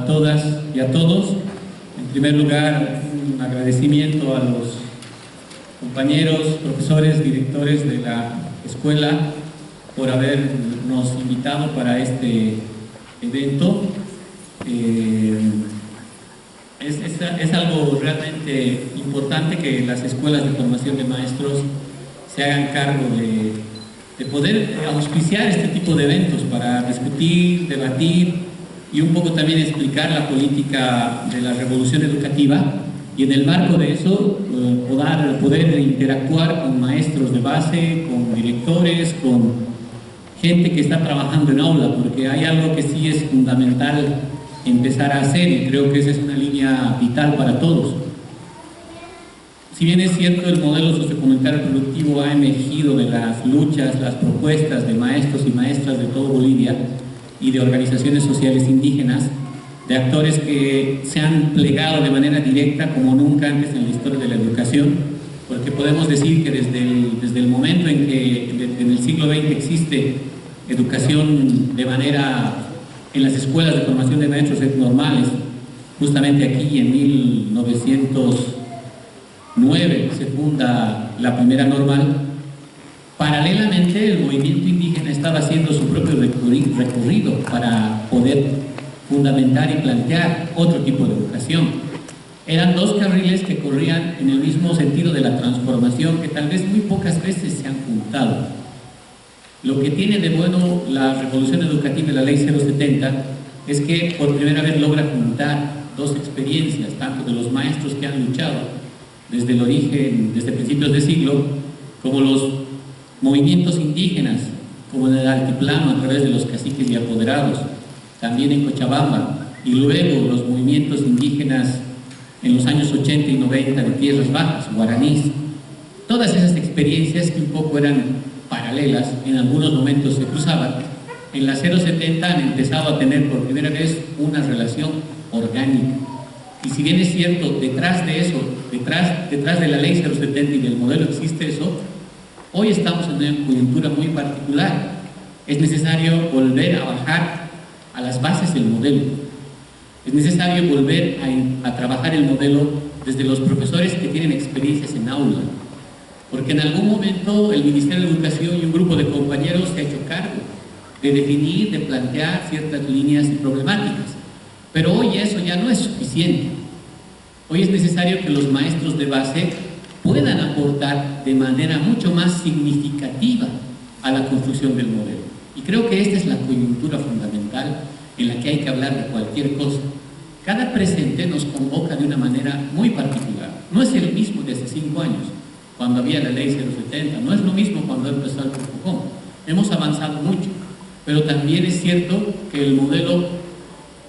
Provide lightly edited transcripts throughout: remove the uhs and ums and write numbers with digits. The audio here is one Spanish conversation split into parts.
a todas y a todos. En primer lugar, un agradecimiento a los compañeros, profesores, directores de la escuela por habernos invitado para este evento. Es algo realmente importante que las escuelas de formación de maestros se hagan cargo de poder auspiciar este tipo de eventos para discutir, debatir y un poco también explicar la política de la revolución educativa, y en el marco de eso poder interactuar con maestros de base, con directores, con gente que está trabajando en aula, porque hay algo que sí es fundamental empezar a hacer, y creo que esa es una línea vital para todos. Si bien es cierto, el modelo sociocomunitario productivo ha emergido de las luchas, las propuestas de maestros y maestras de todo Bolivia y de organizaciones sociales indígenas, de actores que se han plegado de manera directa como nunca antes en la historia de la educación, porque podemos decir que desde el momento en que en el siglo XX existe educación de manera en las escuelas de formación de maestros normales, justamente aquí en 1909 se funda la primera normal. Paralelamente, el movimiento indígena estaba haciendo su propio recorrido para poder fundamentar y plantear otro tipo de educación. Eran dos carriles que corrían en el mismo sentido de la transformación, que tal vez muy pocas veces se han juntado. Lo que tiene de bueno la revolución educativa de la Ley 070 es que por primera vez logra juntar dos experiencias, tanto de los maestros que han luchado desde el origen, desde principios de siglo, como los movimientos indígenas, como en el altiplano a través de los caciques y apoderados, también en Cochabamba, y luego los movimientos indígenas en los años 80 y 90 de tierras bajas, guaraníes. Todas esas experiencias que un poco eran paralelas, en algunos momentos se cruzaban, en la 070 han empezado a tener por primera vez una relación orgánica. Y si bien es cierto, detrás de eso, detrás de la ley 070 y del modelo existe eso, hoy estamos en una coyuntura muy particular. Es necesario volver a bajar a las bases del modelo. Es necesario volver a trabajar el modelo desde los profesores que tienen experiencias en aula. Porque en algún momento el Ministerio de Educación y un grupo de compañeros se ha hecho cargo de definir, de plantear ciertas líneas y problemáticas. Pero hoy eso ya no es suficiente. Hoy es necesario que los maestros de base puedan aportar de manera mucho más significativa a la construcción del modelo. Y creo que esta es la coyuntura fundamental en la que hay que hablar de cualquier cosa. Cada presente nos convoca de una manera muy particular. No es el mismo de hace 5 años, cuando había la ley 070, no es lo mismo cuando empezó el Procopom. Hemos avanzado mucho, pero también es cierto que el modelo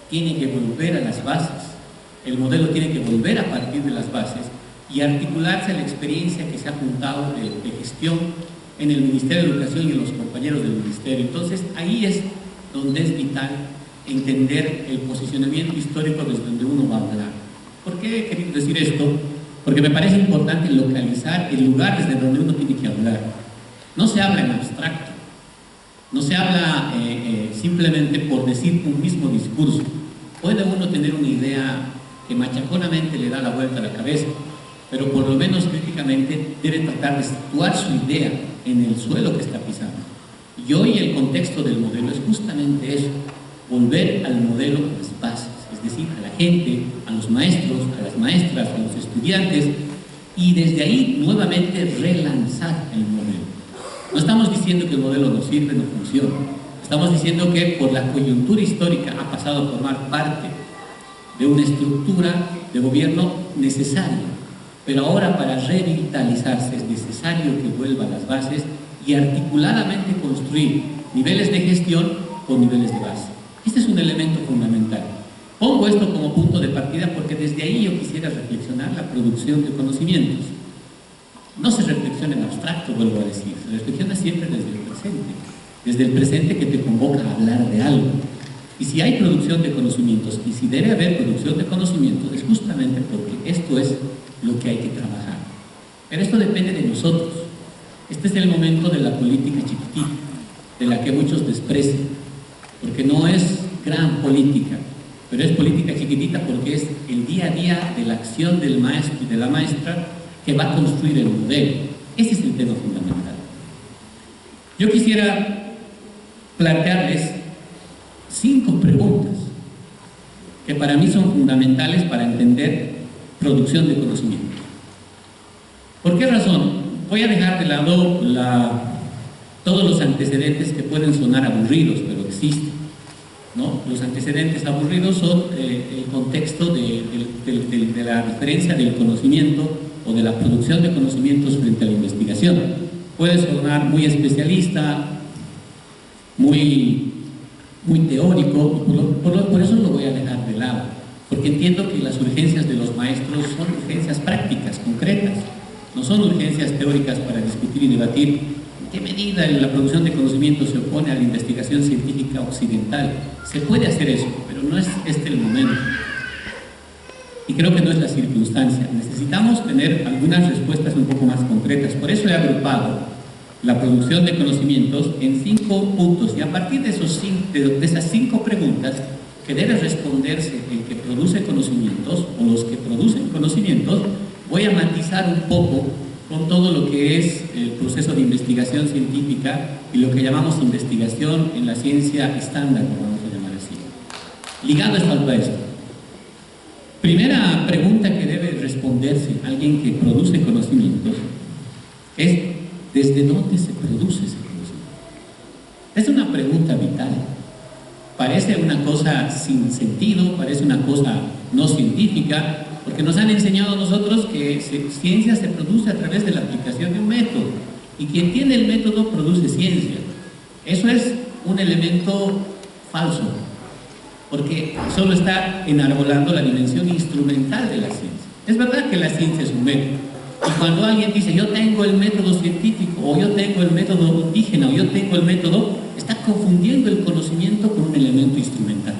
tiene que volver a las bases. El modelo tiene que volver a partir de las bases y articularse a la experiencia que se ha juntado de gestión en el Ministerio de Educación y en los compañeros del Ministerio. Entonces, ahí es donde es vital entender el posicionamiento histórico desde donde uno va a hablar. ¿Por qué he querido decir esto? Porque me parece importante localizar el lugar desde donde uno tiene que hablar. No se habla en abstracto, no se habla simplemente por decir un mismo discurso. Puede uno tener una idea que machaconamente le da la vuelta a la cabeza, pero por lo menos críticamente debe tratar de situar su idea en el suelo que está pisando. Y hoy el contexto del modelo es justamente eso, volver al modelo de las bases, es decir, a la gente, a los maestros, a las maestras, a los estudiantes, y desde ahí nuevamente relanzar el modelo. No estamos diciendo que el modelo no sirve, no funciona. Estamos diciendo que por la coyuntura histórica ha pasado a formar parte de una estructura de gobierno necesaria, pero ahora para revitalizarse es necesario que vuelva a las bases y articuladamente construir niveles de gestión con niveles de base. Este es un elemento fundamental. Pongo esto como punto de partida porque desde ahí yo quisiera reflexionar la producción de conocimientos. No se reflexiona en abstracto, vuelvo a decir, se reflexiona siempre desde el presente que te convoca a hablar de algo. Y si hay producción de conocimientos, y si debe haber producción de conocimientos, es justamente porque esto es lo que hay que trabajar. Pero esto depende de nosotros. Este es el momento de la política chiquitita, de la que muchos desprecian, porque no es gran política, pero es política chiquitita porque es el día a día de la acción del maestro y de la maestra que va a construir el modelo. Ese es el tema fundamental. Yo quisiera plantearles 5 preguntas que para mí son fundamentales para entender producción de conocimiento. ¿Por qué razón? Voy a dejar de lado todos los antecedentes que pueden sonar aburridos, pero existen, ¿no? Los antecedentes aburridos son el contexto de la diferencia del conocimiento o de la producción de conocimientos frente a la investigación. Puede sonar muy especialista, muy teórico, por eso lo voy a dejar de lado, porque entiendo que las urgencias de los maestros son urgencias prácticas, concretas, no son urgencias teóricas para discutir y debatir en qué medida la producción de conocimiento se opone a la investigación científica occidental. Se puede hacer eso, pero no es este el momento. Y creo que no es la circunstancia. Necesitamos tener algunas respuestas un poco más concretas. Por eso he agrupado la producción de conocimientos en 5 puntos. Y a partir de esas 5 preguntas que debe responderse el que produce conocimientos o los que producen conocimientos, voy a matizar un poco con todo lo que es el proceso de investigación científica y lo que llamamos investigación en la ciencia estándar, vamos a llamar así. Ligado a esto. Primera pregunta que debe responderse alguien que produce conocimientos es: ¿desde dónde se produce ese conocimiento? Es una pregunta vital. Parece una cosa sin sentido, parece una cosa no científica, porque nos han enseñado a nosotros que ciencia se produce a través de la aplicación de un método, y quien tiene el método produce ciencia. Eso es un elemento falso, porque solo está enarbolando la dimensión instrumental de la ciencia. Es verdad que la ciencia es un método, y cuando alguien dice yo tengo el método científico, o yo tengo el método indígena, o yo tengo el método, está confundiendo el conocimiento con un elemento instrumental.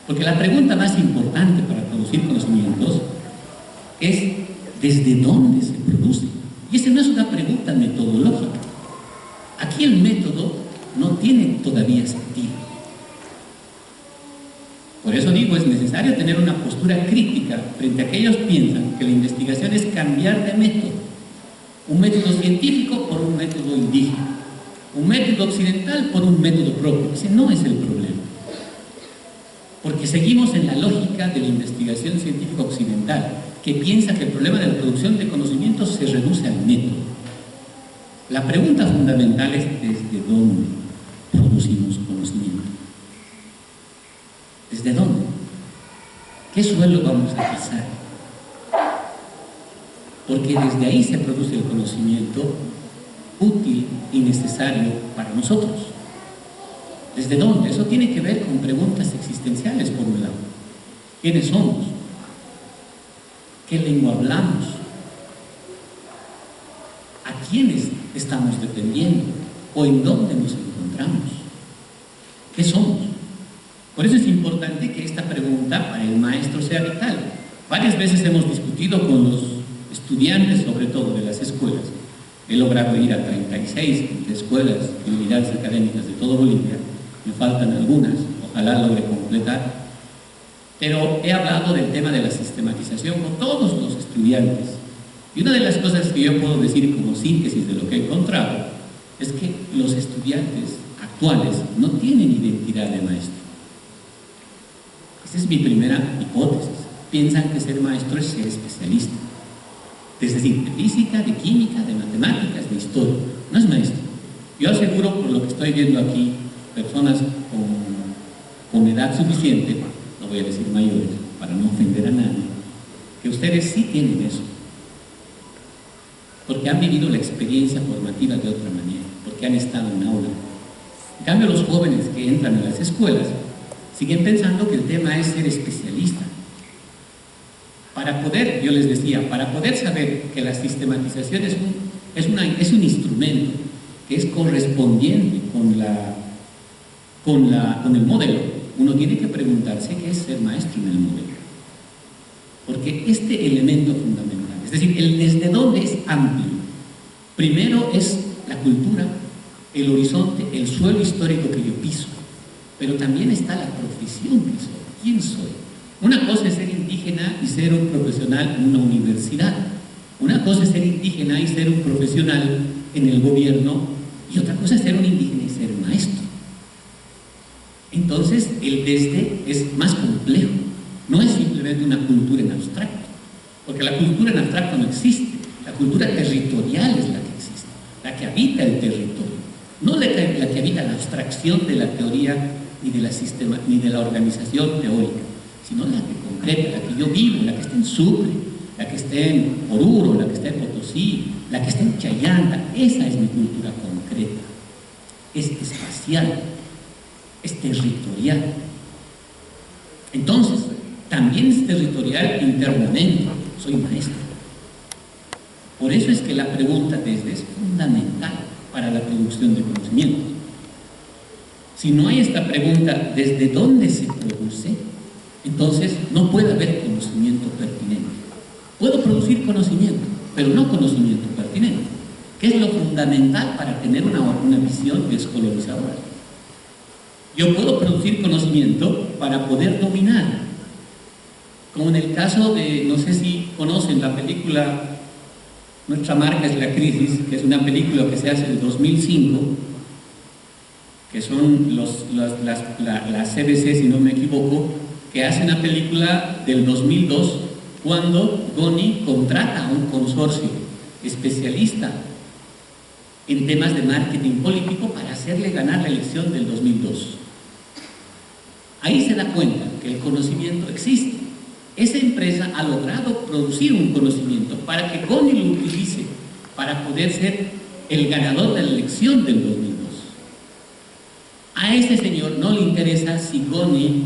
Porque la pregunta más importante para producir conocimientos es ¿desde dónde se produce? Y esa no es una pregunta metodológica. Aquí el método no tiene todavía sentido. Por eso digo, es necesario tener una postura crítica frente a aquellos que piensan que la investigación es cambiar de método. Un método científico por un método indígena. Un método occidental por un método propio. Ese no es el problema. Porque seguimos en la lógica de la investigación científica occidental, que piensa que el problema de la producción de conocimientos se reduce al método. La pregunta fundamental es ¿desde dónde producimos conocimiento? ¿Desde dónde? ¿Qué suelo vamos a pisar? Porque desde ahí se produce el conocimiento útil y necesario para nosotros. ¿Desde dónde? Eso tiene que ver con preguntas existenciales, por un lado. ¿Quiénes somos? ¿Qué lengua hablamos? ¿A quiénes estamos dependiendo? ¿O en dónde nos encontramos? ¿Qué somos? Por eso es importante que esta pregunta para el maestro sea vital. Varias veces hemos discutido con los estudiantes, sobre todo de las escuelas. He logrado ir a 36 escuelas y unidades académicas de todo Bolivia. Me faltan algunas, ojalá logre completar. Pero he hablado del tema de la sistematización con todos los estudiantes. Y una de las cosas que yo puedo decir como síntesis de lo que he encontrado es que los estudiantes actuales no tienen identidad de maestro. Esa es mi primera hipótesis. Piensan que ser maestro es ser especialista. Es decir, de física, de química, de matemáticas, de historia. No es maestro. Yo aseguro, por lo que estoy viendo aquí, personas con edad suficiente, no voy a decir mayores, para no ofender a nadie, que ustedes sí tienen eso. Porque han vivido la experiencia formativa de otra manera, porque han estado en aula. En cambio, los jóvenes que entran a las escuelas siguen pensando que el tema es ser especialista. Para poder, yo les decía, para poder saber que la sistematización es un instrumento que es correspondiente con el modelo, uno tiene que preguntarse qué es ser maestro en el modelo. Porque este elemento fundamental, es decir, el desde dónde es amplio. Primero es la cultura, el horizonte, el suelo histórico que yo piso, pero también está la profesión que soy. ¿Quién soy? Una cosa es ser indígena y ser un profesional en una universidad. Una cosa es ser indígena y ser un profesional en el gobierno, y otra cosa es ser un indígena y ser maestro. Entonces, el desde es más complejo. No es simplemente una cultura en abstracto, porque la cultura en abstracto no existe. La cultura territorial es la que existe, la que habita el territorio, no la que habita la abstracción de la teoría ni de la organización teórica, sino la que concreta, la que yo vivo, la que está en Sucre, la que está en Oruro, la que está en Potosí, la que está en Chayanta. Esa es mi cultura concreta. Es espacial, es territorial. Entonces, también es territorial internamente. Soy maestro. Por eso es que la pregunta desde es fundamental para la producción de conocimientos. Si no hay esta pregunta, ¿desde dónde se produce? Entonces no puede haber conocimiento pertinente. Puedo producir conocimiento, pero no conocimiento pertinente, que es lo fundamental para tener una visión descolonizadora. Yo puedo producir conocimiento para poder dominar, como en el caso de, no sé si conocen la película Nuestra marca es la crisis, que es una película que se hace en 2005, que son la CBC, si no me equivoco, que hace una película del 2002, cuando Goni contrata a un consorcio especialista en temas de marketing político para hacerle ganar la elección del 2002. Ahí se da cuenta que el conocimiento existe. Esa empresa ha logrado producir un conocimiento para que Goni lo utilice para poder ser el ganador de la elección del 2002. A ese señor no le interesa si Goni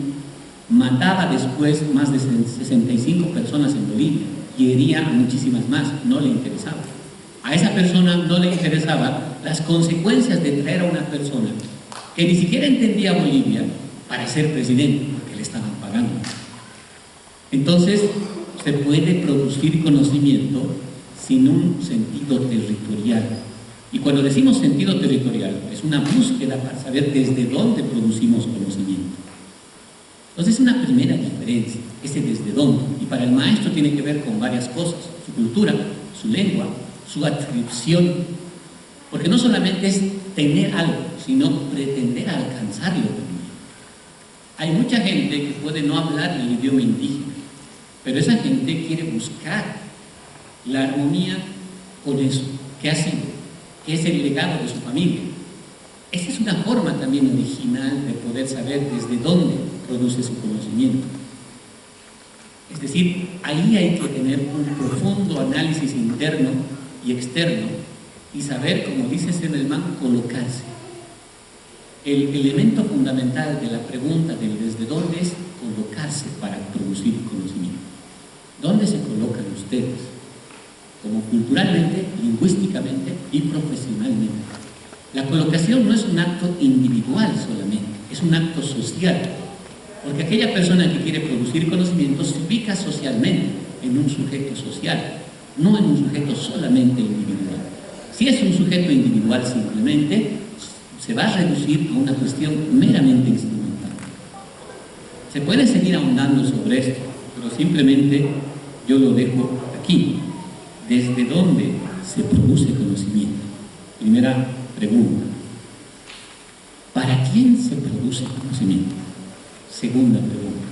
mataba después más de 65 personas en Bolivia y hería a muchísimas más. No le interesaba. A esa persona no le interesaba las consecuencias de traer a una persona que ni siquiera entendía Bolivia para ser presidente, porque le estaban pagando. Entonces, se puede producir conocimiento sin un sentido territorial. Y cuando decimos sentido territorial, es una búsqueda para saber desde dónde producimos conocimiento. Entonces, es una primera diferencia, ese desde dónde. Y para el maestro tiene que ver con varias cosas: su cultura, su lengua, su atribución. Porque no solamente es tener algo, sino pretender alcanzarlo también. Hay mucha gente que puede no hablar el idioma indígena, pero esa gente quiere buscar la armonía con eso, que ha sido, que es el legado de su familia. Esa es una forma también original de poder saber desde dónde produce su conocimiento. Es decir, ahí hay que tener un profundo análisis interno y externo y saber, como dice Senelman, colocarse. El elemento fundamental de la pregunta del desde dónde es colocarse para producir conocimiento. ¿Dónde se colocan ustedes? Como culturalmente, lingüísticamente y profesionalmente. La colocación no es un acto individual solamente, es un acto social. Porque aquella persona que quiere producir conocimiento se ubica socialmente en un sujeto social, no en un sujeto solamente individual. Si es un sujeto individual simplemente, se va a reducir a una cuestión meramente instrumental. Se puede seguir ahondando sobre esto, pero simplemente yo lo dejo aquí. ¿Desde dónde se produce conocimiento? Primera pregunta. ¿Para quién se produce conocimiento? Segunda pregunta.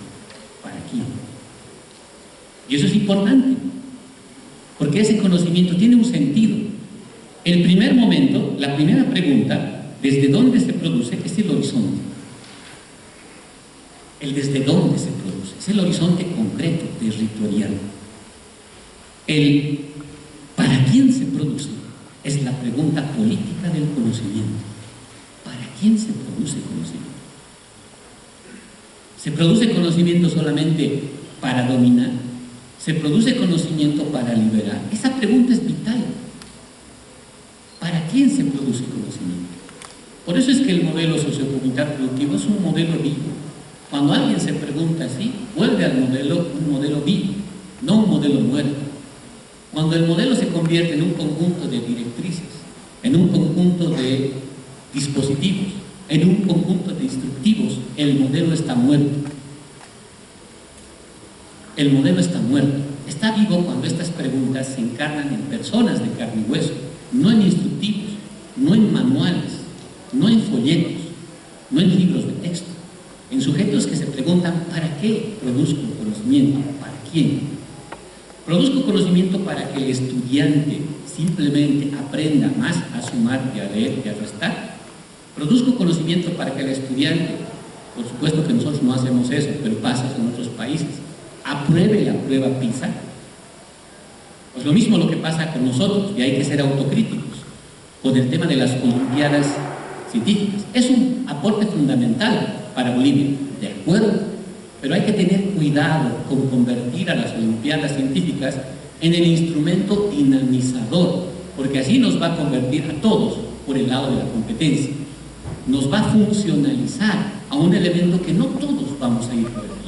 ¿Para quién? Y eso es importante, porque ese conocimiento tiene un sentido. El primer momento, la primera pregunta, ¿desde dónde se produce? Es el horizonte. El desde dónde se produce es el horizonte concreto, territorial. El ¿para quién se produce? Es la pregunta política del conocimiento. ¿Para quién se produce conocimiento? ¿Se produce conocimiento solamente para dominar? ¿Se produce conocimiento para liberar? Esa pregunta es vital. ¿Para quién se produce conocimiento? Por eso es que el modelo sociocomunitario productivo es un modelo vivo. Cuando alguien se pregunta así, vuelve al modelo un modelo vivo, no un modelo muerto. Cuando el modelo se convierte en un conjunto de directrices, en un conjunto de dispositivos, en un conjunto de instructivos, el modelo está muerto. El modelo está muerto. Está vivo cuando estas preguntas se encarnan en personas de carne y hueso, no en instructivos, no en manuales, no en folletos, no en libros de texto, en sujetos que se preguntan ¿para qué produzco conocimiento? ¿Para quién? Produzco conocimiento para que el estudiante simplemente aprenda más a sumar y a leer y a restar. Produzco conocimiento para que el estudiante, por supuesto que nosotros no hacemos eso, pero pasa en otros países, apruebe la prueba PISA. Pues lo mismo lo que pasa con nosotros, y hay que ser autocríticos con el tema de las olimpiadas científicas. Es un aporte fundamental para Bolivia, de acuerdo, pero hay que tener cuidado con convertir a las olimpiadas científicas en el instrumento dinamizador, porque así nos va a convertir a todos por el lado de la competencia. Nos va a funcionalizar a un elemento que no todos vamos a ir por el lado.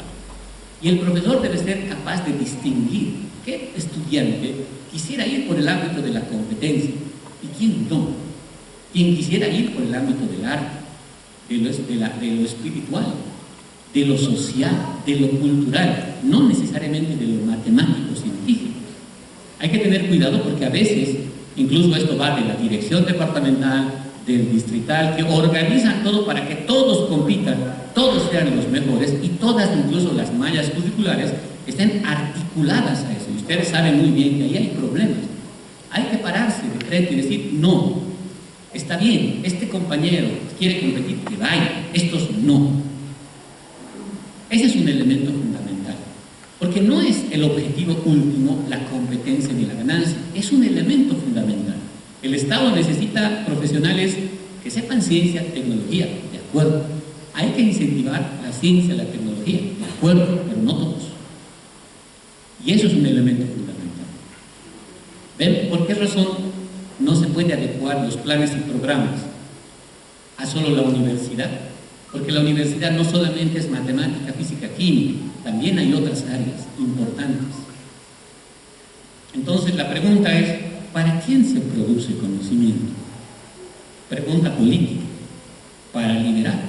Y el profesor debe ser capaz de distinguir qué estudiante quisiera ir por el ámbito de la competencia y quién no. Quien quisiera ir por el ámbito del arte, de lo espiritual, de lo social, de lo cultural, no necesariamente de lo matemático científico. Hay que tener cuidado porque a veces, incluso esto va de la dirección departamental, del distrital, que organizan todo para que todos compitan, todos sean los mejores y todas, incluso las mallas curriculares, estén articuladas a eso. Y ustedes saben muy bien que ahí hay problemas. Hay que pararse de frente y decir, no, está bien, este compañero quiere competir, que vaya, estos no. Ese es un elemento fundamental, porque no es el objetivo último la competencia ni la ganancia, es un elemento fundamental. El Estado necesita profesionales que sepan ciencia, tecnología, de acuerdo. Hay que incentivar la ciencia, la tecnología, de acuerdo, pero no todos. Y eso es un elemento fundamental. ¿Ven por qué razón no se puede adecuar los planes y programas a solo la universidad? Porque la universidad no solamente es matemática, física, química, también hay otras áreas importantes. Entonces la pregunta es, ¿para quién se produce conocimiento? Pregunta política. ¿Para liberar?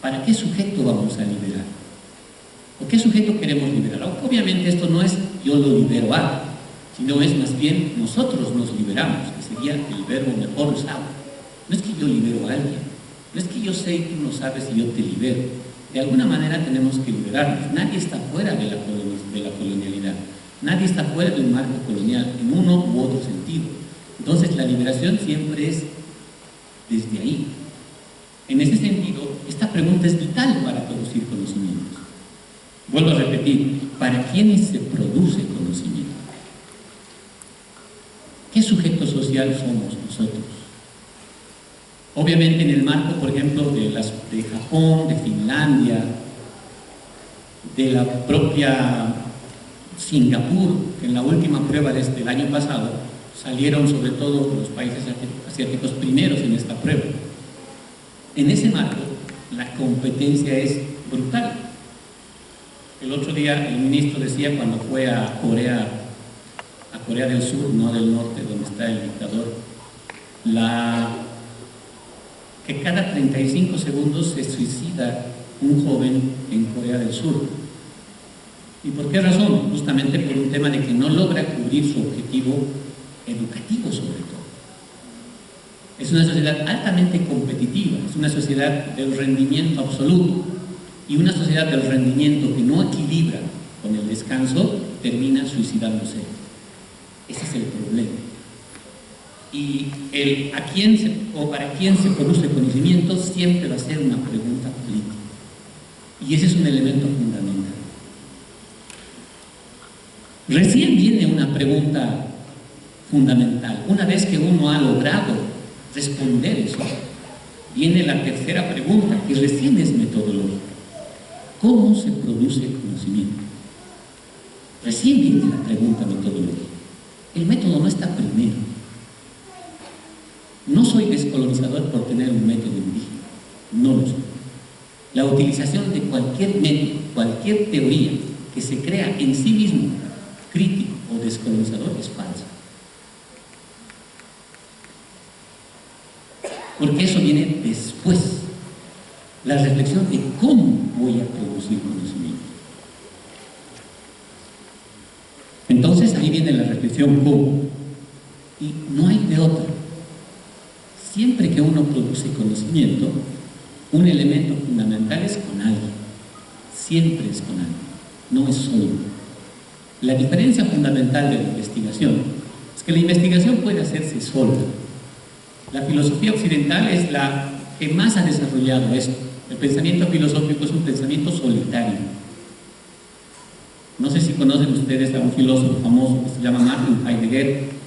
¿Para qué sujeto vamos a liberar? ¿O qué sujeto queremos liberar? Obviamente esto no es yo lo libero a, sino es más bien nosotros nos liberamos, que sería el verbo mejor usado. No es que yo libero a alguien, no es que yo sé y tú no sabes y yo te libero. De alguna manera tenemos que liberarnos. Nadie está fuera de la colonialidad. Nadie está fuera de un marco colonial en uno u otro sentido. Entonces la liberación siempre es desde ahí. En ese sentido, esta pregunta es vital para producir conocimientos. Vuelvo a repetir, ¿para quiénes se produce conocimiento? ¿Qué sujeto social somos nosotros? Obviamente en el marco, por ejemplo, de Japón, de Finlandia, de la propia Singapur, que en la última prueba desde el año pasado salieron sobre todo los países asiáticos primeros en esta prueba. En ese marco, la competencia es brutal. El otro día el ministro decía cuando fue a Corea del Sur, no del norte, donde está el dictador, que cada 35 segundos se suicida un joven en Corea del Sur. ¿Y por qué razón? Justamente por un tema de que no logra cubrir su objetivo educativo sobre todo. Es una sociedad altamente competitiva, es una sociedad del rendimiento absoluto, y una sociedad del rendimiento que no equilibra con el descanso termina suicidándose. Ese es el problema. Y para quién se produce conocimiento siempre va a ser una pregunta política. Y ese es un elemento fundamental. Recién viene una pregunta fundamental. Una vez que uno ha logrado responder eso, viene la tercera pregunta, que recién es metodológica. ¿Cómo se produce conocimiento? Recién viene la pregunta metodológica. El método no está primero. No soy descolonizador por tener un método indígena, no lo soy. La utilización de cualquier método, cualquier teoría que se crea en sí mismo crítico o descolonizador es falsa. Porque eso viene después. La reflexión de cómo voy a producir conocimiento. ahí viene la reflexión cómo. Y no hay de otra. Siempre que uno produce conocimiento, un elemento fundamental es con alguien. Siempre es con alguien, no es solo. La diferencia fundamental de la investigación es que la investigación puede hacerse sola. La filosofía occidental es la que más ha desarrollado esto. El pensamiento filosófico es un pensamiento solitario. No sé si conocen ustedes a un filósofo famoso que se llama Martin Heidegger.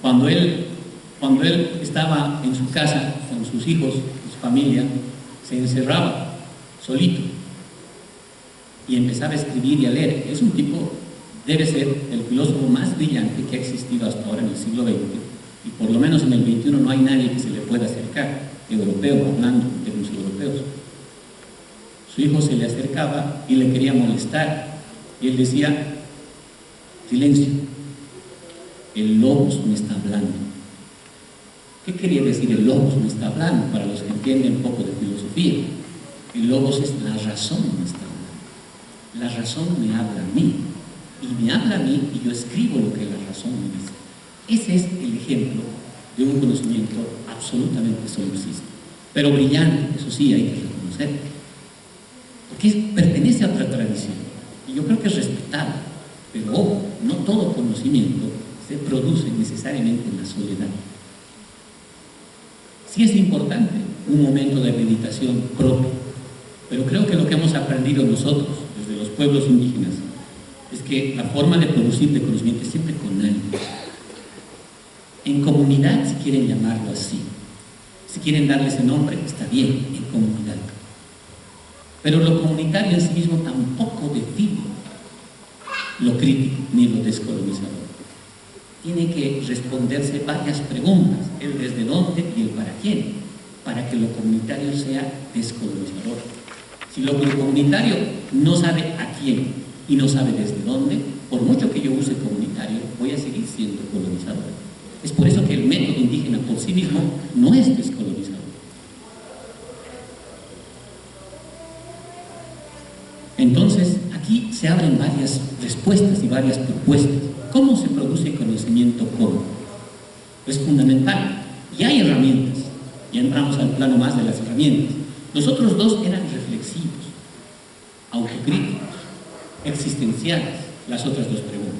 Cuando él estaba en su casa con sus hijos, su familia, se encerraba solito y empezaba a escribir y a leer. Es un tipo, debe ser el filósofo más brillante que ha existido hasta ahora en el siglo XX, y por lo menos en el XXI no hay nadie que se le pueda acercar, europeo, hablando en términos europeos. Su hijo se le acercaba y le quería molestar, y él decía: silencio, el logos me está hablando. ¿Qué quería decir el logos me está hablando? Para los que entienden un poco de filosofía, el logos es la razón me está hablando. La razón me habla a mí, y me habla a mí, y yo escribo lo que la razón me dice. Ese es el ejemplo de un conocimiento absolutamente solipsista, pero brillante, eso sí, hay que reconocer, porque pertenece a otra tradición, y yo creo que es respetable, pero ojo, no todo conocimiento se produce necesariamente en la soledad. Sí es importante un momento de meditación propio, pero creo que lo que hemos aprendido nosotros, desde los pueblos indígenas, es que la forma de producir de conocimiento es siempre con alguien. En comunidad, si quieren llamarlo así, si quieren darle ese nombre, está bien, en comunidad. Pero lo comunitario en sí mismo tampoco define lo crítico ni lo descolonizador. Tiene que responderse varias preguntas, el desde dónde y el para quién, para que lo comunitario sea descolonizador. Si lo comunitario no sabe a quién y no sabe desde dónde, por mucho que yo use comunitario, voy a seguir siendo colonizador. Es por eso que el método indígena por sí mismo no es descolonizador. Entonces, aquí se abren varias respuestas y varias propuestas. ¿Cómo se produce conocimiento cómo? Es fundamental. Y hay herramientas. Ya entramos al plano más de las herramientas. Los otros dos eran reflexivos, autocríticos, existenciales, las otras dos preguntas.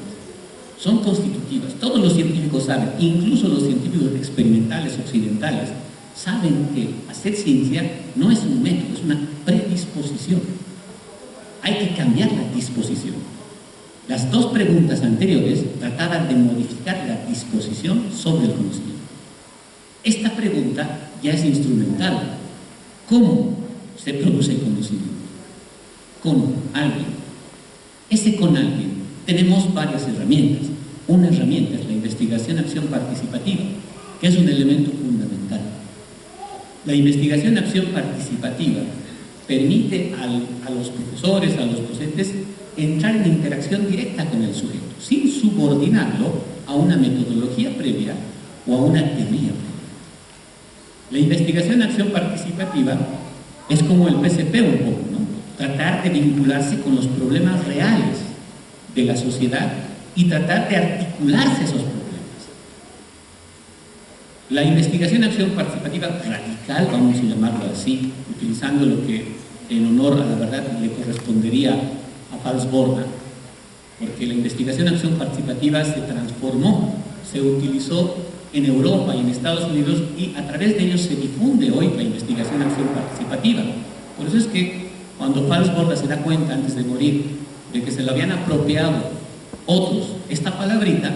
Son constitutivas. Todos los científicos saben, incluso los científicos experimentales occidentales, saben que hacer ciencia no es un método, es una predisposición. Hay que cambiar la disposición. Las dos preguntas anteriores trataban de modificar la disposición sobre el conocimiento. Esta pregunta ya es instrumental. ¿Cómo se produce conocimiento? Con alguien. Ese con alguien. Tenemos varias herramientas. Una herramienta es la investigación-acción participativa, que es un elemento fundamental. La investigación-acción participativa permite a los profesores, a los docentes, entrar en interacción directa con el sujeto, sin subordinarlo a una metodología previa o a una teoría previa. La investigación-acción participativa es como el PCP un poco, ¿no? Tratar de vincularse con los problemas reales de la sociedad y tratar de articularse esos problemas. La investigación-acción participativa radical, vamos a llamarlo así, utilizando lo que en honor a la verdad le correspondería a Fals Borda, porque la investigación-acción participativa se transformó, se utilizó en Europa y en Estados Unidos, y a través de ellos se difunde hoy la investigación-acción participativa. Por eso es que cuando Fals Borda se da cuenta antes de morir de que se lo habían apropiado otros esta palabrita,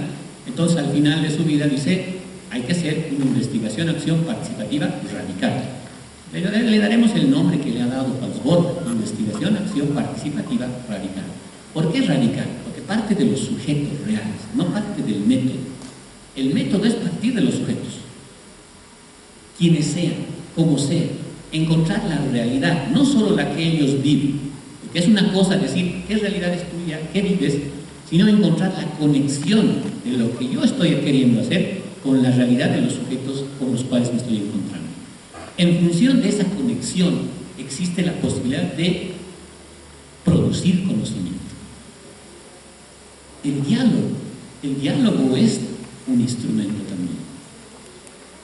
entonces al final de su vida dice: hay que hacer una investigación-acción participativa radical. Le daremos el nombre que le ha dado Fals Borda, investigación-acción participativa radical. ¿Por qué radical? Porque parte de los sujetos reales, no parte del método. El método es partir de los sujetos, quienes sean, como sean, encontrar la realidad, no solo la que ellos viven, porque es una cosa decir qué realidad es tuya, qué vives, sino encontrar la conexión de lo que yo estoy queriendo hacer con la realidad de los sujetos con los cuales me estoy encontrando. En función de esa conexión existe la posibilidad de producir conocimiento. El diálogo es un instrumento también.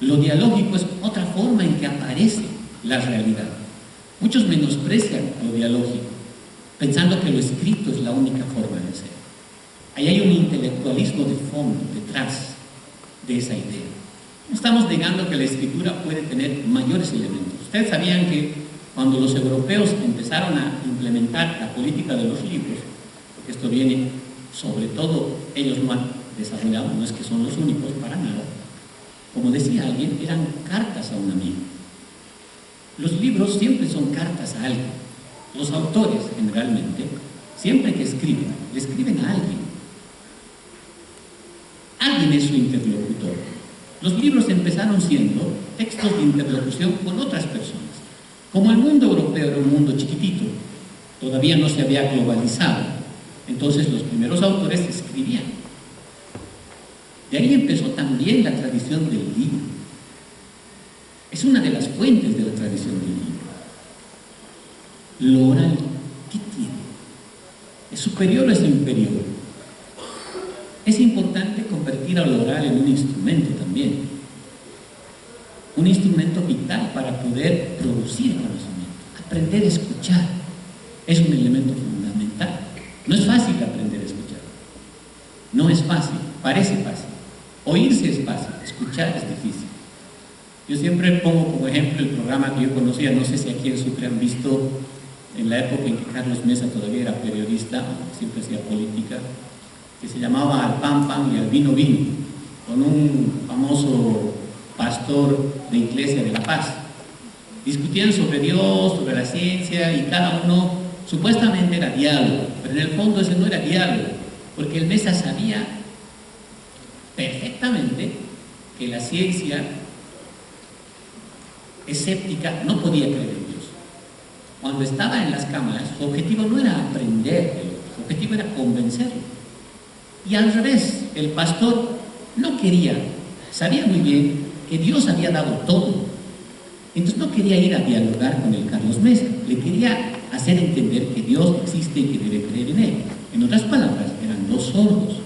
Lo dialógico es otra forma en que aparece la realidad. Muchos menosprecian lo dialógico, pensando que lo escrito es la única forma de ser. Ahí hay un intelectualismo de fondo detrás de esa idea. No estamos negando que la escritura puede tener mayores elementos. Ustedes sabían que cuando los europeos empezaron a implementar la política de los libros, porque esto viene, sobre todo, ellos lo han desarrollado, no es que son los únicos para nada, como decía alguien, eran cartas a un amigo. Los libros siempre son cartas a alguien. Los autores, generalmente, siempre que escriben, le escriben a alguien. Alguien es su interlocutor. Los libros empezaron siendo textos de interlocución con otras personas. Como el mundo europeo era un mundo chiquitito, todavía no se había globalizado, entonces los primeros autores escribían. De ahí empezó también la tradición del libro. Es una de las fuentes de la tradición del libro. Lo oral, ¿qué tiene? ¿Es superior o es inferior? Es importante convertir a lo oral en un instrumento también. Un instrumento vital para poder producir conocimiento. Aprender a escuchar es un elemento fundamental. No es fácil aprender a escuchar. No es fácil, parece fácil. Oírse es fácil, escuchar es difícil. Yo siempre pongo como ejemplo el programa que yo conocía, no sé si aquí en Sucre han visto, en la época en que Carlos Mesa todavía era periodista, siempre hacía política, que se llamaba Al Pan Pan y Al Vino Vino, con un famoso pastor de Iglesia de La Paz. Discutían sobre Dios, sobre la ciencia, y cada uno supuestamente era diálogo, pero en el fondo ese no era diálogo, porque el Mesa sabía perfectamente que la ciencia escéptica no podía creer en Dios. Cuando estaba en las cámaras, su objetivo no era aprender de Dios, su objetivo era convencerlo. Y al revés, el pastor no quería, sabía muy bien que Dios había dado todo. Entonces no quería ir a dialogar con el Carlos Mesa, le quería hacer entender que Dios existe y que debe creer en él. En otras palabras, eran dos sordos.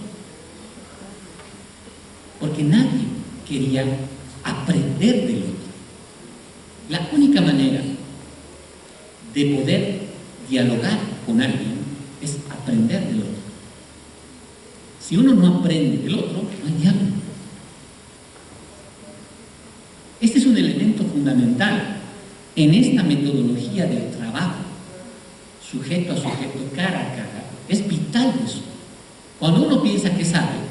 Porque nadie quería aprender del otro. La única manera de poder dialogar con alguien es aprender del otro. Si uno no aprende del otro, no hay diálogo. Este es un elemento fundamental en esta metodología del trabajo, sujeto a sujeto, cara a cara. Es vital eso. Cuando uno piensa que sabe,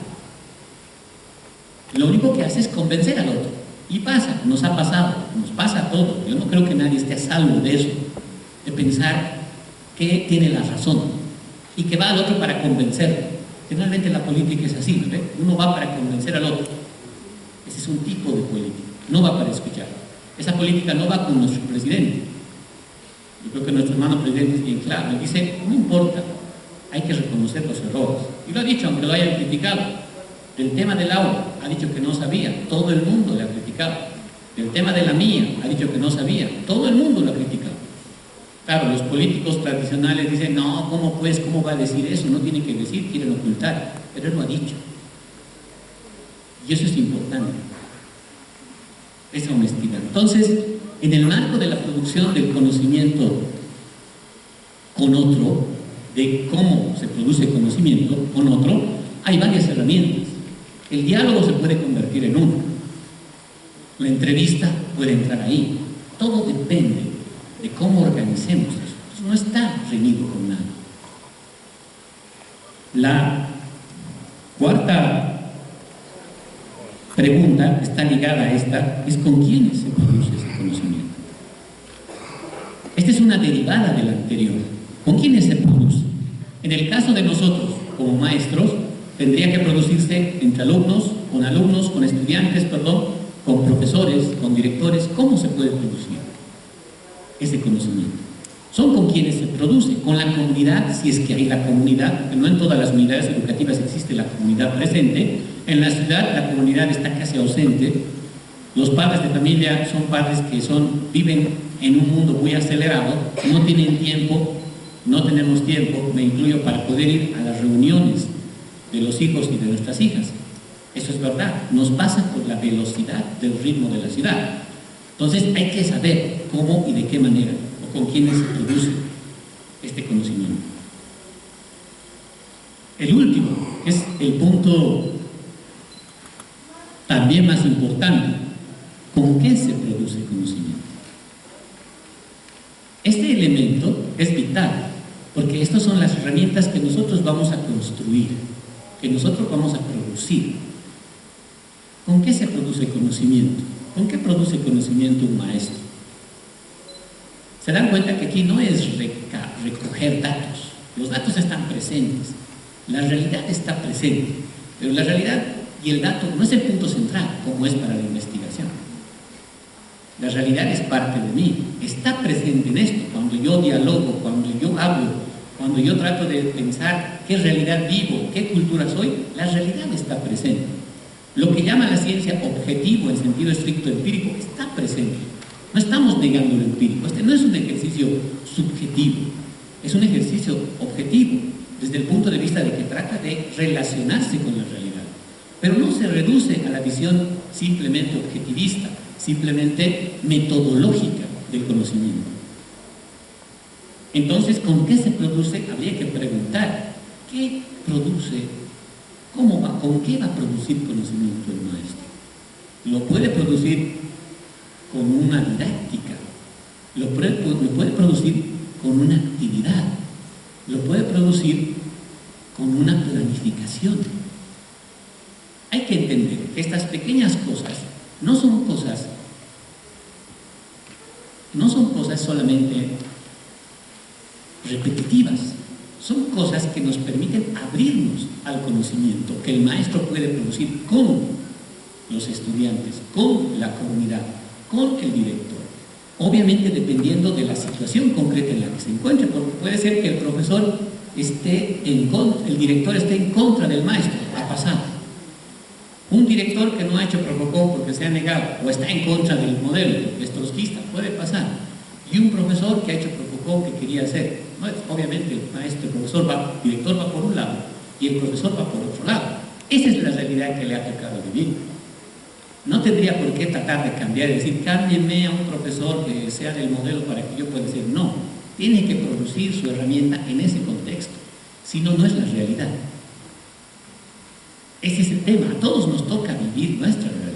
lo único que hace es convencer al otro. Y pasa, nos ha pasado, nos pasa a todos. Yo no creo que nadie esté a salvo de eso, de pensar que tiene la razón y que va al otro para convencerlo. Generalmente la política es así, ¿no? Uno va para convencer al otro. Ese es un tipo de política, no va para escuchar. Esa política no va con nuestro presidente. Yo creo que nuestro hermano presidente es bien claro, él dice, no importa, hay que reconocer los errores. Y lo ha dicho, aunque lo hayan criticado. Del tema del agua, ha dicho que no sabía, todo el mundo le ha criticado. Del tema de la mía, ha dicho que no sabía, todo el mundo lo ha criticado. Claro, los políticos tradicionales dicen, no, ¿cómo pues? ¿Cómo va a decir eso? No tiene que decir, quieren ocultar. Pero él lo ha dicho. Y eso es importante. Esa honestidad. Entonces, en el marco de la producción del conocimiento con otro, de cómo se produce conocimiento con otro, hay varias herramientas. El diálogo se puede convertir en uno. La entrevista puede entrar ahí. Todo depende de cómo organicemos eso. Eso no está reñido con nada. La cuarta pregunta está ligada a esta, es ¿con quiénes se produce ese conocimiento? Esta es una derivada de la anterior. ¿Con quiénes se produce? En el caso de nosotros, como maestros, tendría que producirse entre alumnos, con estudiantes, con profesores, con directores. ¿Cómo se puede producir ese conocimiento? Son con quienes se produce, con la comunidad, si es que hay la comunidad, porque no en todas las unidades educativas existe la comunidad presente. En la ciudad la comunidad está casi ausente. Los padres de familia son padres que viven en un mundo muy acelerado, no tienen tiempo, no tenemos tiempo, me incluyo, para poder ir a las reuniones de los hijos y de nuestras hijas. Eso es verdad, nos pasa por la velocidad del ritmo de la ciudad. Entonces hay que saber cómo y de qué manera, o con quiénes se produce este conocimiento. El último, que es el punto también más importante, ¿con qué se produce el conocimiento? Este elemento es vital, porque estas son las herramientas que nosotros vamos a construir, que nosotros vamos a producir. ¿Con qué se produce conocimiento? ¿Con qué produce conocimiento un maestro? Se dan cuenta que aquí no es recoger datos. Los datos están presentes. La realidad está presente. Pero la realidad y el dato no es el punto central, como es para la investigación. La realidad es parte de mí. Está presente en esto. Cuando yo dialogo, cuando yo hablo, cuando yo trato de pensar qué realidad vivo, qué cultura soy, la realidad está presente. Lo que llama la ciencia objetivo en sentido estricto empírico está presente. No estamos negando lo empírico. Este no es un ejercicio subjetivo, es un ejercicio objetivo desde el punto de vista de que trata de relacionarse con la realidad. Pero no se reduce a la visión simplemente objetivista, simplemente metodológica del conocimiento. Entonces, ¿con qué se produce? Habría que preguntar, ¿qué produce? ¿Cómo va? ¿Con qué va a producir conocimiento el maestro? Lo puede producir con una didáctica, lo puede producir con una actividad, lo puede producir con una planificación. Hay que entender que estas pequeñas cosas no son cosas solamente repetitivas. Son cosas que nos permiten abrirnos al conocimiento que el maestro puede producir con los estudiantes, con la comunidad, con el director. Obviamente dependiendo de la situación concreta en la que se encuentre, porque puede ser que el profesor el director esté en contra del maestro, ha pasado. Un director que no ha hecho Provocó porque se ha negado, o está en contra del modelo, porque es trotskista, puede pasar. Y un profesor que ha hecho Provocó que quería hacer. No, obviamente el director va por un lado y el profesor va por otro lado. Esa es la realidad que le ha tocado vivir. No tendría por qué tratar de cambiar y decir, cámbienme a un profesor que sea del modelo para que yo pueda decir. No, tiene que producir su herramienta en ese contexto. Si no, no es la realidad. Ese es el tema. A todos nos toca vivir nuestra realidad.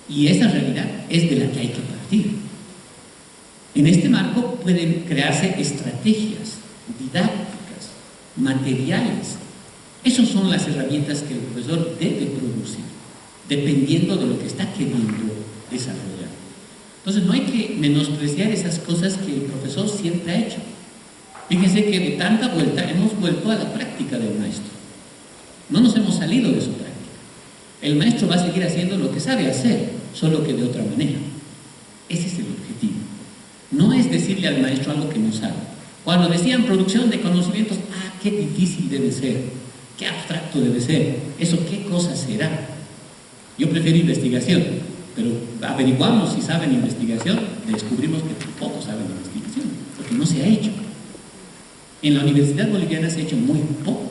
Y esa realidad es de la que hay que partir. En este marco pueden crearse estrategias didácticas, materiales. Esas son las herramientas que el profesor debe producir, dependiendo de lo que está queriendo desarrollar. Entonces no hay que menospreciar esas cosas que el profesor siempre ha hecho. Fíjense que de tanta vuelta hemos vuelto a la práctica del maestro. No nos hemos salido de su práctica. El maestro va a seguir haciendo lo que sabe hacer, solo que de otra manera. Ese es el objetivo. No es decirle al maestro algo que no sabe. Cuando decían producción de conocimientos, qué difícil debe ser, qué abstracto debe ser, eso qué cosa será. Yo prefiero investigación, pero averiguamos si saben investigación, descubrimos que tampoco saben investigación, porque no se ha hecho. En la Universidad Boliviana se ha hecho muy poco.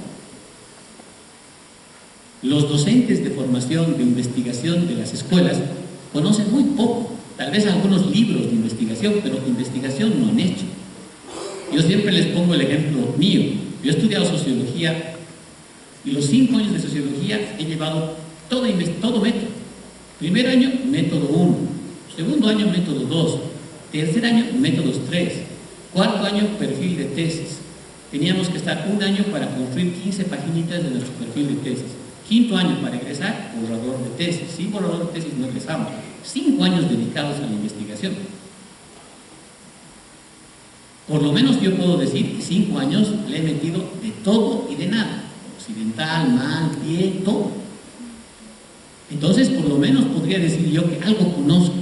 Los docentes de formación de investigación de las escuelas conocen muy poco. Tal vez algunos libros de investigación, pero investigación no han hecho. Yo siempre les pongo el ejemplo mío. Yo he estudiado sociología y los 5 años de sociología he llevado todo método. Primer año, método 1. Segundo año, método 2. Tercer año, métodos 3. Cuarto año, perfil de tesis. Teníamos que estar 1 año para construir 15 paginitas de nuestro perfil de tesis. Quinto año para egresar, borrador de tesis. Sin borrador de tesis no egresamos. 5 años dedicados a la investigación. Por lo menos yo puedo decir que 5 años le he metido de todo y de nada. Occidental, mal, bien, todo. Entonces, por lo menos podría decir yo que algo conozco.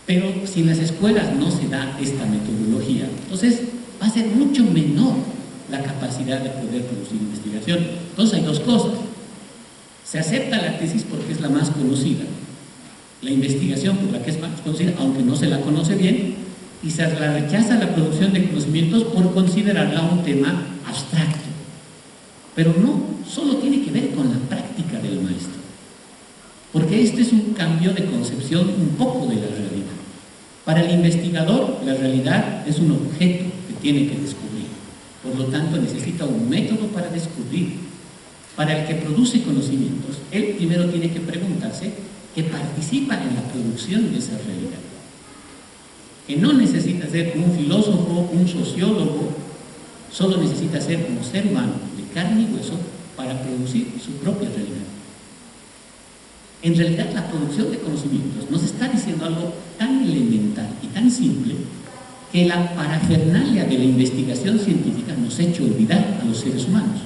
Pero si en las escuelas no se da esta metodología, entonces va a ser mucho menor la capacidad de poder producir investigación. Entonces hay dos cosas. Se acepta la tesis porque es la más conocida, la investigación por la que es más conocida, aunque no se la conoce bien, y se la rechaza la producción de conocimientos por considerarla un tema abstracto, Pero no, solo tiene que ver con la práctica del maestro. Porque este es un cambio de concepción un poco de la realidad. Para el investigador, la realidad es un objeto que tiene que descubrir. Por lo tanto, necesita un método para descubrir. Para el que produce conocimientos, él primero tiene que preguntarse que participa en la producción de esa realidad. Que no necesita ser un filósofo, un sociólogo, solo necesita ser un ser humano de carne y hueso para producir su propia realidad. En realidad, la producción de conocimientos nos está diciendo algo tan elemental y tan simple que la parafernalia de la investigación científica nos ha hecho olvidar a los seres humanos,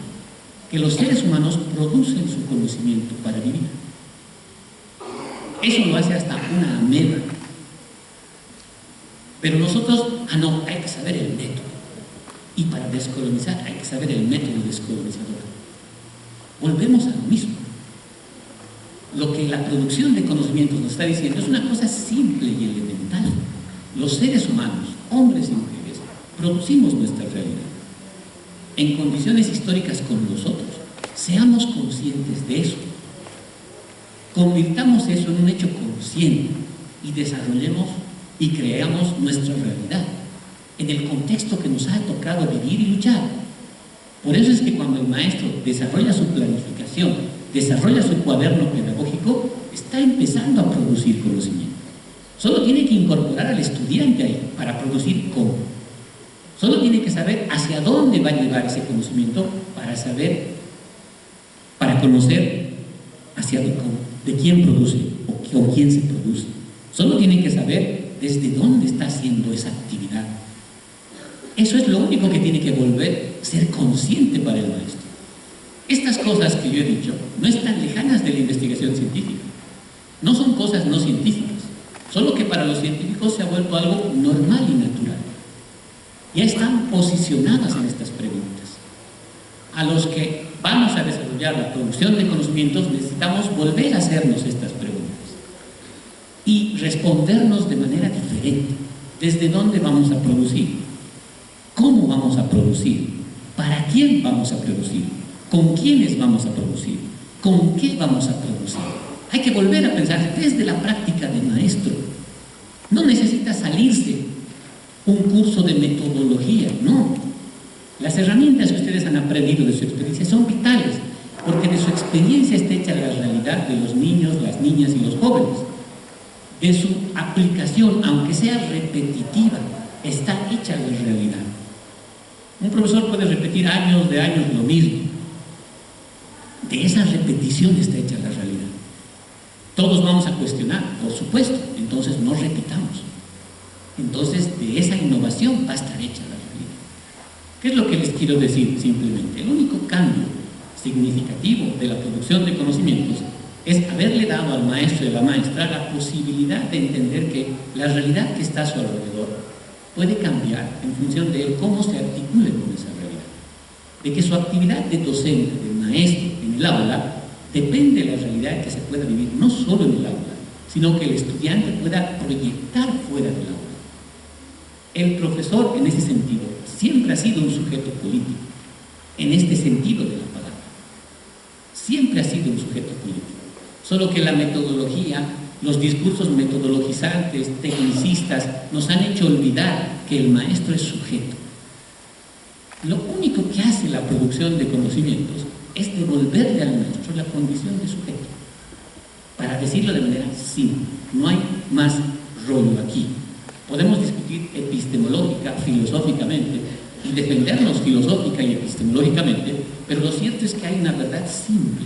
que los seres humanos producen su conocimiento para vivir. Eso lo hace hasta una ameba. Pero nosotros, no, hay que saber el método. Y para descolonizar hay que saber el método descolonizador. Volvemos a lo mismo. Lo que la producción de conocimientos nos está diciendo es una cosa simple y elemental. Los seres humanos, hombres y mujeres, producimos nuestra realidad. En condiciones históricas con nosotros, seamos conscientes de eso. Convirtamos eso en un hecho consciente y desarrollemos y creamos nuestra realidad en el contexto que nos ha tocado vivir y luchar. Por eso es que cuando el maestro desarrolla su planificación, desarrolla su cuaderno pedagógico, está empezando a producir conocimiento. Solo tiene que incorporar al estudiante ahí para producir cómo. Solo tiene que saber hacia dónde va a llevar ese conocimiento para saber, para conocer hacia de quién produce o con quién se produce. Solo tiene que saber desde dónde está haciendo esa actividad. Eso es lo único que tiene que volver a ser consciente para el maestro. Estas cosas que yo he dicho no están lejanas de la investigación científica. No son cosas no científicas, solo que para los científicos se ha vuelto algo normal y natural. Ya están posicionadas en estas preguntas. A los que vamos a desarrollar la producción de conocimientos necesitamos volver a hacernos estas preguntas y respondernos de manera diferente. ¿Desde dónde vamos a producir? ¿Cómo vamos a producir? ¿Para quién vamos a producir? ¿Con quiénes vamos a producir? ¿Con qué vamos a producir? Hay que volver a pensar desde la práctica de maestro. No necesita salirse un curso de metodología, no. Las herramientas que ustedes han aprendido de su experiencia son vitales, porque de su experiencia está hecha la realidad de los niños, las niñas y los jóvenes. De su aplicación, aunque sea repetitiva, está hecha la realidad. Un profesor puede repetir años de años lo mismo. De esa repetición está hecha la realidad. Todos vamos a cuestionar, por supuesto, entonces no repitamos. Entonces de esa innovación va a estar hecha la realidad. ¿Qué es lo que les quiero decir simplemente? El único cambio significativo de la producción de conocimientos es haberle dado al maestro y a la maestra la posibilidad de entender que la realidad que está a su alrededor puede cambiar en función de cómo se articule con esa realidad. De que su actividad de docente, de maestro en el aula, depende de la realidad que se pueda vivir no solo en el aula, sino que el estudiante pueda proyectar fuera del aula. El profesor, en ese sentido, siempre ha sido un sujeto político, en este sentido de la palabra. Siempre ha sido un sujeto político. Solo que la metodología, los discursos metodologizantes, tecnicistas, nos han hecho olvidar que el maestro es sujeto. Lo único que hace la producción de conocimientos es devolverle al maestro la condición de sujeto. Para decirlo de manera simple, no hay más rollo aquí. Podemos discutir epistemológica, filosóficamente, y defendernos filosófica y epistemológicamente, pero lo cierto es que hay una verdad simple.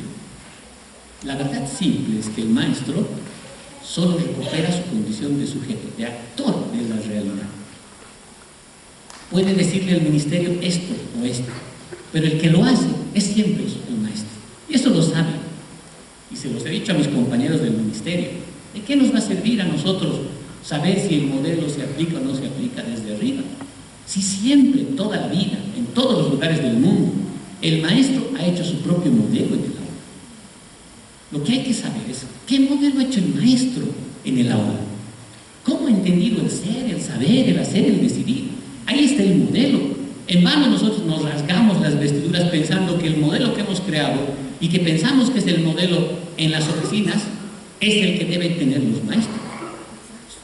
La verdad simple es que el maestro solo recupera su condición de sujeto, de actor de la realidad. Puede decirle al ministerio esto o esto, pero el que lo hace es siempre el maestro. Y eso lo saben. Y se los he dicho a mis compañeros del ministerio. ¿De qué nos va a servir a nosotros saber si el modelo se aplica o no se aplica desde arriba? Si siempre, toda la vida, en todos los lugares del mundo, el maestro ha hecho su propio modelo en el aula. Lo que hay que saber es qué modelo ha hecho el maestro en el aula. ¿Cómo ha entendido el ser, el saber, el hacer, el decidir? Ahí está el modelo. En vano nosotros nos rasgamos las vestiduras pensando que el modelo que hemos creado y que pensamos que es el modelo en las oficinas es el que deben tener los maestros.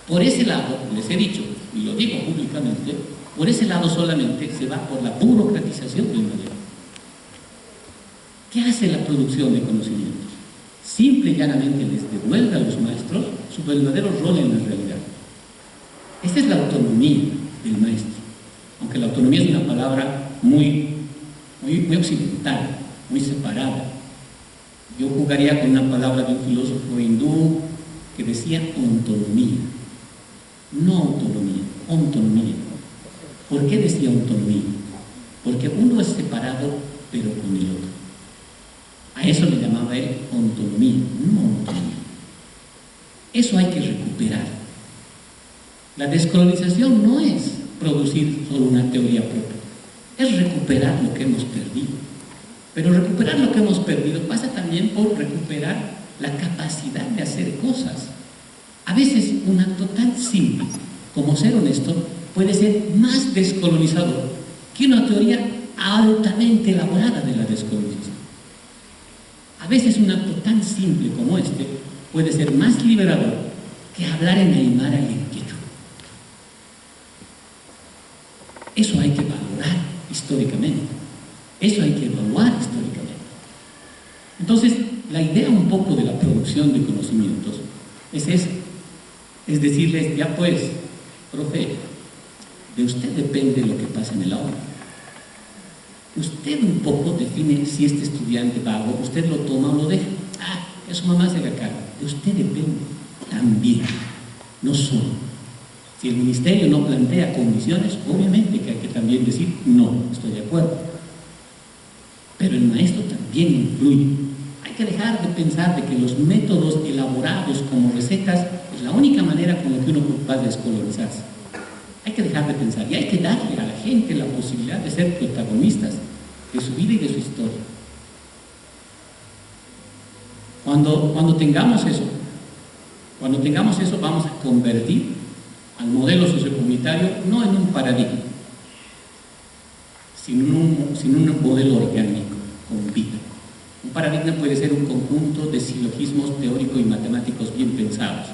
Por ese lado, les he dicho, y lo digo públicamente, por ese lado solamente se va por la burocratización del modelo. ¿Qué hace la producción de conocimientos? Simple y llanamente les devuelve a los maestros su verdadero rol en la realidad. Esta es la autonomía del maestro, aunque la autonomía es una palabra muy occidental, muy separada. Yo jugaría con una palabra de un filósofo hindú que decía autonomía, no autonomía, autonomía. ¿Por qué decía autonomía? Porque uno es separado, pero con el otro. A eso le llamaba él autonomía, no autonomía. Eso hay que recuperar. La descolonización no es producir solo una teoría propia, es recuperar lo que hemos perdido. Pero recuperar lo que hemos perdido pasa también por recuperar la capacidad de hacer cosas. A veces un acto tan simple como ser honesto puede ser más descolonizador que una teoría altamente elaborada de la descolonización. A veces un acto tan simple como este puede ser más liberador que hablar en Aymara y en quechua. Eso hay que valorar históricamente. Eso hay que evaluar históricamente. Entonces, la idea un poco de la producción de conocimientos es esa. Es decirles, ya pues, profe, de usted depende lo que pasa en el aula. Usted un poco define si este estudiante vago, usted lo toma o lo deja. Ah, que su mamá se la carga. De usted depende también, no solo. Si el ministerio no plantea condiciones, obviamente que hay que también decir, no, estoy de acuerdo. Pero el maestro también influye. Hay que dejar de pensar de que los métodos elaborados como recetas es la única manera con la que uno va a descolonizarse. Hay que dejar de pensar y hay que darle a la gente la posibilidad de ser protagonistas de su vida y de su historia. Cuando tengamos eso vamos a convertir al modelo sociocomunitario no en un paradigma, sino un modelo orgánico, con vida. Un paradigma puede ser un conjunto de silogismos teóricos y matemáticos bien pensados,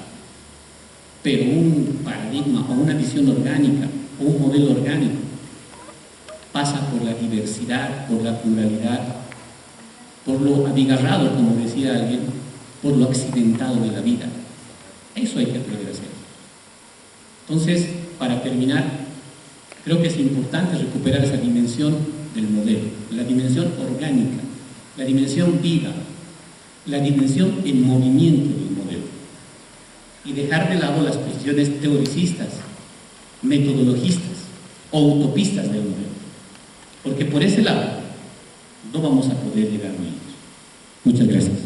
pero un paradigma o una visión orgánica o un modelo orgánico pasa por la diversidad, por la pluralidad, por lo abigarrado, como decía alguien, por lo accidentado de la vida. Eso hay que aprender a hacer. Entonces, para terminar, creo que es importante recuperar esa dimensión del modelo, la dimensión orgánica, la dimensión viva, la dimensión en movimiento del modelo, y dejar de lado las cuestiones teoricistas, metodologistas o utopistas del modelo, porque por ese lado no vamos a poder llegar a ellos. Muchas gracias.